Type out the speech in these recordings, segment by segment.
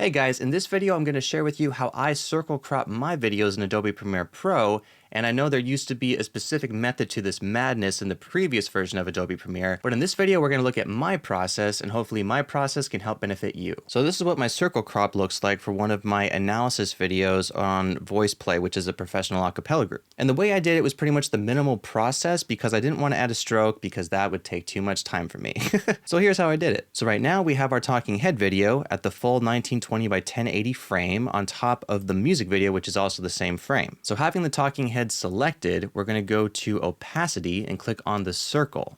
Hey guys, in this video I'm going to share with you how I circle crop my videos in Adobe Premiere Pro, and I know there used to be a specific method to this madness in the previous version of Adobe Premiere, but in this video we're going to look at my process, and hopefully my process can help benefit you. So this is what my circle crop looks like for one of my analysis videos on Voice Play, which is a professional acapella group. And the way I did it was pretty much the minimal process because I didn't want to add a stroke because that would take too much time for me. So here's how I did it. So right now we have our talking head video at the full 1920 by 1080 frame on top of the music video, which is also the same frame. So having the talking head selected, we're going to go to opacity and click on the circle.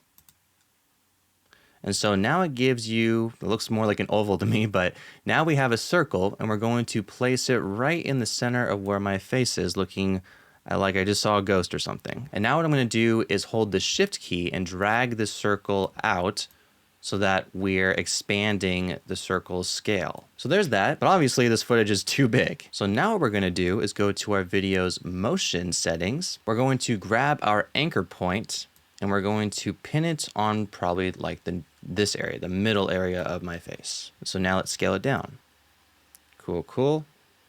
And so now it gives you, it looks more like an oval to me, but now we have a circle and we're going to place it right in the center of where my face is, looking like I just saw a ghost or something. And now what I'm going to do is hold the shift key and drag the circle out so that we're expanding the circle's scale. So there's that, but obviously this footage is too big. So now what we're gonna do is go to our video's motion settings. We're going to grab our anchor point and we're going to pin it on probably like this area, the middle area of my face. So now let's scale it down. Cool.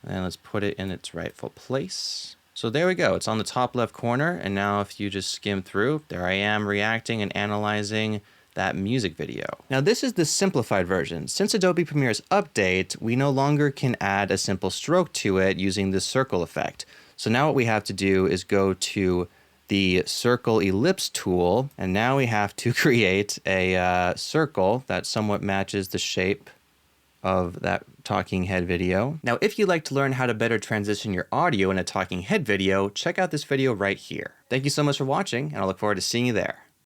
And let's put it in its rightful place. So there we go, it's on the top left corner. And now if you just skim through, there I am reacting and analyzing that music video. Now this is the simplified version. Since Adobe Premiere's update, we no longer can add a simple stroke to it using the circle effect. So now what we have to do is go to the circle ellipse tool, and now we have to create a circle that somewhat matches the shape of that talking head video. Now, if you'd like to learn how to better transition your audio in a talking head video, check out this video right here. Thank you so much for watching, and I look forward to seeing you there.